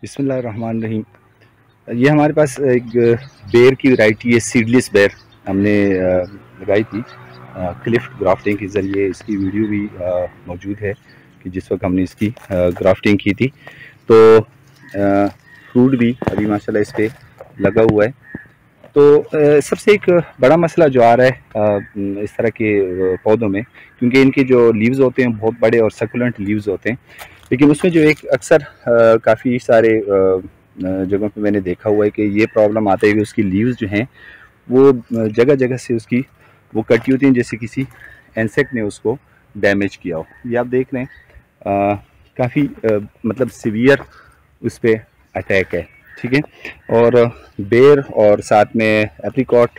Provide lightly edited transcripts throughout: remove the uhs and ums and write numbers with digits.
बिस्मिल्लाहिर्रहमानिर्रहीम। ये हमारे पास एक बेर की वैरायटी है, सीडलेस बेर हमने लगाई थी क्लिफ्ट ग्राफ्टिंग के ज़रिए। इसकी वीडियो भी मौजूद है कि जिस वक्त हमने इसकी ग्राफ्टिंग की थी। तो फ्रूट भी अभी माशाल्लाह इस पर लगा हुआ है। तो सबसे एक बड़ा मसला जो आ रहा है इस तरह के पौधों में, क्योंकि इनके जो लीव्स होते हैं बहुत बड़े और सक्युलेंट लीव्स होते हैं, लेकिन उसमें जो एक अक्सर काफ़ी सारे जगहों पे मैंने देखा हुआ है कि ये प्रॉब्लम आता है कि उसकी लीव्स जो हैं वो जगह जगह से उसकी वो कटी होती हैं, जैसे किसी इंसेक्ट ने उसको डैमेज किया हो। ये आप देख रहे हैं काफ़ी मतलब सीवियर उस पर अटैक है, ठीक है। और बेर और साथ में एप्रिकॉट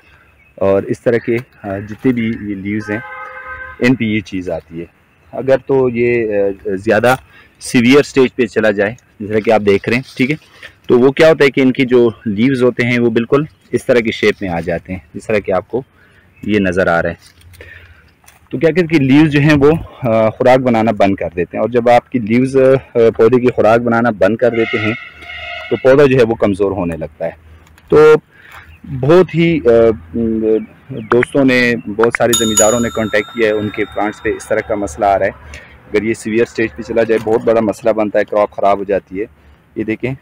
और इस तरह के जितने भी ये लीव्स हैं इन पे ये चीज़ आती है। अगर तो ये ज़्यादा सीवियर स्टेज पे चला जाए जैसा कि आप देख रहे हैं, ठीक है, तो वो क्या होता है कि इनकी जो लीव्स होते हैं वो बिल्कुल इस तरह की शेप में आ जाते हैं, जिस तरह कि आपको ये नज़र आ रहा है। तो क्या कहते हैं कि लीव्स जो हैं वो खुराक बनाना बंद कर देते हैं, और जब आपकी लीव्स पौधे की खुराक बनाना बंद कर देते हैं तो पौधा जो है वो कमज़ोर होने लगता है। तो बहुत ही दोस्तों ने, बहुत सारे ज़मींदारों ने कांटेक्ट किया है, उनके प्लांट्स पे इस तरह का मसला आ रहा है। अगर ये सीवियर स्टेज पे चला जाए बहुत बड़ा मसला बनता है, क्रॉप ख़राब हो जाती है। ये देखें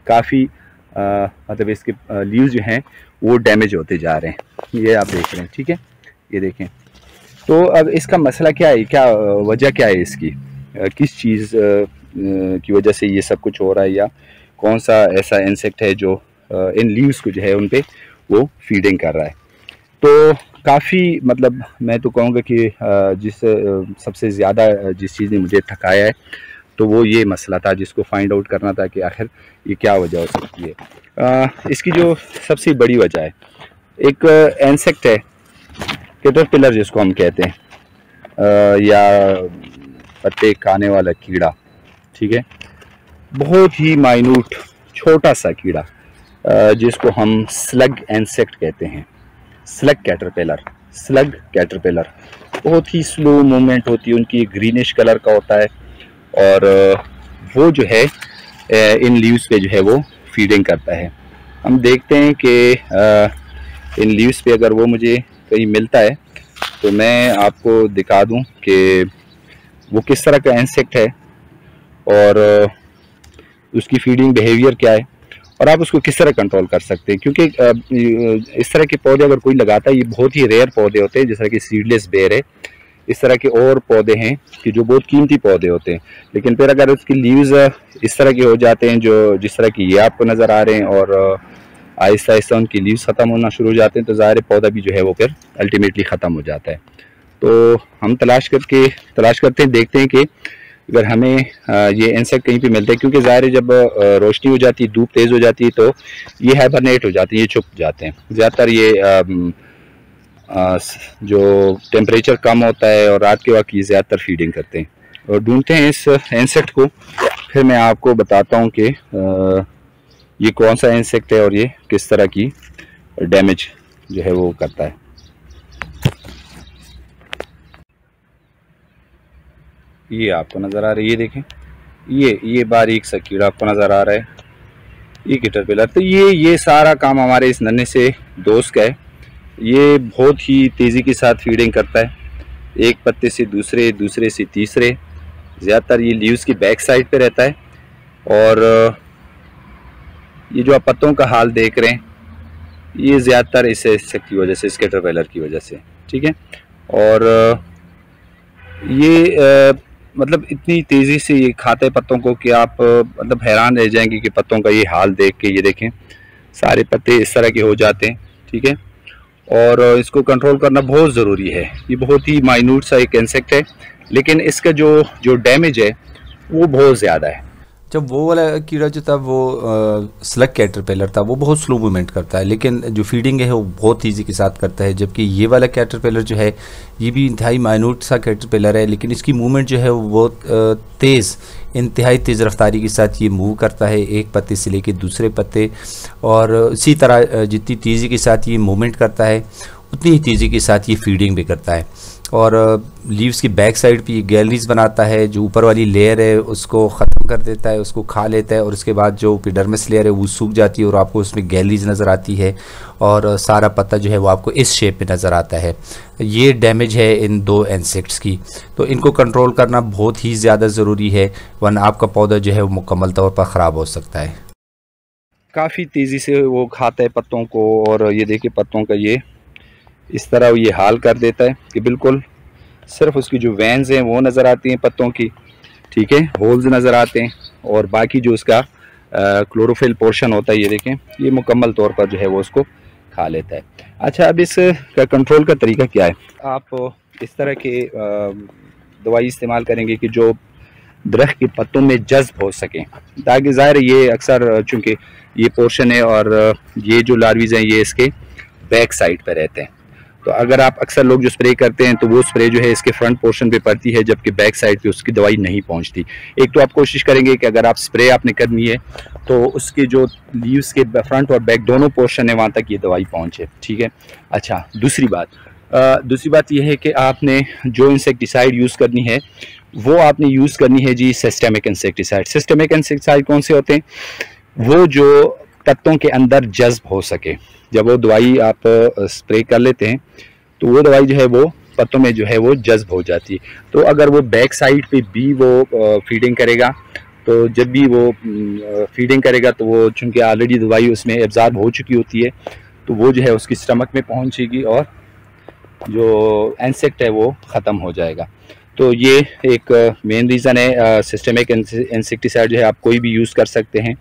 काफ़ी मतलब इसके लीव्स जो हैं वो डैमेज होते जा रहे हैं, ये आप देख रहे हैं, ठीक है, ये देखें। तो अब इसका मसला क्या है, क्या वजह क्या है इसकी, किस चीज़ की वजह से ये सब कुछ हो रहा है, या कौन सा ऐसा इंसेक्ट है जो इन लीव्स को जो है उन पे वो फीडिंग कर रहा है। तो काफ़ी मतलब मैं तो कहूँगा कि जिस सबसे ज़्यादा जिस चीज़ ने मुझे थकाया है तो वो ये मसला था, जिसको फाइंड आउट करना था कि आखिर ये क्या वजह हो सकती है। इसकी जो सबसे बड़ी वजह है, एक इंसेक्ट है कैटरपिलर जिसको हम कहते हैं, या पत्ते खाने वाला कीड़ा, ठीक है, बहुत ही माइन्यूट छोटा सा कीड़ा जिसको हम स्लग इंसेक्ट कहते हैं, स्लग कैटरपिलर। बहुत ही स्लो मूवमेंट होती है उनकी, ग्रीनिश कलर का होता है, और वो जो है इन लीव्स पे जो है वो फीडिंग करता है। हम देखते हैं कि इन लीव्स पे अगर वो मुझे कहीं मिलता है तो मैं आपको दिखा दूं कि वो किस तरह का इंसेक्ट है और उसकी फीडिंग बिहेवियर क्या है, और आप उसको किस तरह कंट्रोल कर सकते हैं। क्योंकि इस तरह के पौधे अगर कोई लगाता है, ये बहुत ही रेयर पौधे होते हैं, जिस तरह की सीडलेस बेर है, इस तरह के और पौधे हैं कि जो बहुत कीमती पौधे होते हैं, लेकिन फिर अगर उसकी लीव्स इस तरह के हो जाते हैं जो जिस तरह की ये आपको नज़र आ रहे हैं, और आहिस्ता आहिस्ता उनकी लीव्स ख़त्म होना शुरू हो जाते हैं, तो ज़ाहिर पौधा भी जो है वो फिर अल्टीमेटली ख़त्म हो जाता है। तो हम तलाश करते हैं, देखते हैं कि अगर हमें ये इंसेक्ट कहीं पे मिलता है, क्योंकि ज़ाहिर जब रोशनी हो जाती है, धूप तेज़ हो जाती है, तो ये हाइबरनेट हो जाते हैं, ये छुप जाते हैं। ज़्यादातर ये जो टेम्परेचर कम होता है और रात के वक्त ये ज़्यादातर फीडिंग करते हैं और ढूंढते हैं इस इंसेक्ट को। फिर मैं आपको बताता हूँ कि ये कौन सा इंसेक्ट है और ये किस तरह की डैमेज जो है वो करता है। ये आपको नज़र आ रही है, ये देखें, ये बारीक सा कीड़ा आपको नज़र आ रहा है, ये कैटरपिलर। तो ये सारा काम हमारे इस नन्हे से दोस्त का है। ये बहुत ही तेज़ी के साथ फीडिंग करता है, एक पत्ते से दूसरे, दूसरे से तीसरे। ज़्यादातर ये लीव्स की बैक साइड पे रहता है, और ये जो आप पत्तों का हाल देख रहे हैं ये ज़्यादातर इस इंसेक्ट की वजह से, इस कैटरपिलर की वजह से, ठीक है। और ये मतलब इतनी तेज़ी से ये खाते हैं पत्तों को कि आप मतलब हैरान रह जाएंगे कि पत्तों का ये हाल देख के। ये देखें सारे पत्ते इस तरह के हो जाते हैं, ठीक है, और इसको कंट्रोल करना बहुत ज़रूरी है। ये बहुत ही माइन्यूट सा एक इंसेक्ट है, लेकिन इसका जो डैमेज है वो बहुत ज़्यादा है। जब वो वाला कीड़ा जो था वो स्लग कैटरपिलर था, वो बहुत स्लो मूवमेंट करता है, लेकिन जो फीडिंग है वो बहुत तेज़ी के साथ करता है। जबकि ये वाला कैटरपिलर जो है ये भी इंतहाई माइन्यूट सा कैटरपिलर है, लेकिन इसकी मूवमेंट जो है वो बहुत तेज़, इंतहाई तेज़ रफ्तारी के साथ ये मूव करता है, एक पत्ते से लेके दूसरे पत्ते। और इसी तरह जितनी तेज़ी के साथ ये मूवमेंट करता है उतनी ही तेज़ी के साथ ये फीडिंग भी करता है। और लीव्स की बैक साइड पे ये गैलरीज बनाता है, जो ऊपर वाली लेयर है उसको ख़त्म कर देता है, उसको खा लेता है, और उसके बाद जो एपिडर्मिस लेयर है वो सूख जाती है और आपको उसमें गैलरीज नज़र आती है और सारा पत्ता जो है वो आपको इस शेप में नज़र आता है। ये डैमेज है इन दो इंसेक्ट्स की, तो इनको कंट्रोल करना बहुत ही ज़्यादा ज़रूरी है, वरना आपका पौधा जो है वो मुकम्मल तौर पर ख़राब हो सकता है। काफ़ी तेज़ी से वो खाता है पत्तों को, और ये देखिए पत्तों का ये इस तरह ये हाल कर देता है कि बिल्कुल सिर्फ उसकी जो वेन्स हैं वो नज़र आती हैं पत्तों की, ठीक है, होल्स नज़र आते हैं, और बाकी जो उसका क्लोरोफिल पोर्शन होता है ये देखें ये मुकम्मल तौर पर जो है वो उसको खा लेता है। अच्छा, अब इस का कंट्रोल का तरीका क्या है? आप इस तरह के दवाई इस्तेमाल करेंगे कि जो दरख्त के पत्तों में जज्ब हो सकें, ताकि ज़ाहिर ये अक्सर चूँकि ये पोर्शन है और ये जो लार्वीज़ हैं ये इसके बैक साइड पर रहते हैं, तो अगर आप अक्सर लोग जो स्प्रे करते हैं तो वो स्प्रे जो है इसके फ्रंट पोर्शन पे पड़ती है, जबकि बैक साइड पे उसकी दवाई नहीं पहुंचती। एक तो आप कोशिश करेंगे कि अगर आप स्प्रे आपने करनी है तो उसके जो लीव्स के फ्रंट और बैक दोनों पोर्शन है वहाँ तक ये दवाई पहुंचे, ठीक है। अच्छा, दूसरी बात यह है कि आपने जो इंसेक्टिसाइड यूज़ करनी है वो आपने यूज़ करनी है जी सिस्टेमिक इंसेक्टिसाइड। सिस्टेमिक इंसेक्टिसाइड कौन से होते हैं? वो जो पत्तों के अंदर जज्ब हो सके। जब वो दवाई आप स्प्रे कर लेते हैं तो वो दवाई जो है वो पत्तों में जो है वो जज्ब हो जाती है। तो अगर वो बैक साइड पे भी वो फीडिंग करेगा, तो जब भी वो फीडिंग करेगा तो वो चूँकि ऑलरेडी दवाई उसमें एब्जॉर्ब हो चुकी होती है तो वो जो है उसकी स्टमक में पहुँचेगी और जो इंसेक्ट है वो ख़त्म हो जाएगा। तो ये एक मेन रीज़न है। सिस्टेमिक इंसेक्टिसाइड जो है आप कोई भी यूज़ कर सकते हैं,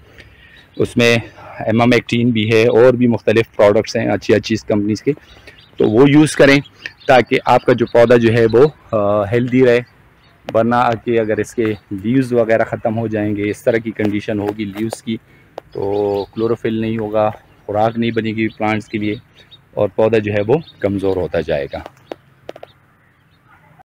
उसमें एमामेक्टिन भी है और भी मुख्तलिफ प्रोडक्ट्स हैं अच्छी कंपनीज़ के, तो वो यूज़ करें ताकि आपका जो पौधा जो है वो हेल्दी रहे। वरना कि अगर इसके लीव्स वगैरह ख़त्म हो जाएंगे, इस तरह की कंडीशन होगी लीव्स की, तो क्लोरोफिल नहीं होगा, खुराक नहीं बनेगी प्लांट्स के लिए और पौधा जो है वो कमज़ोर होता जाएगा।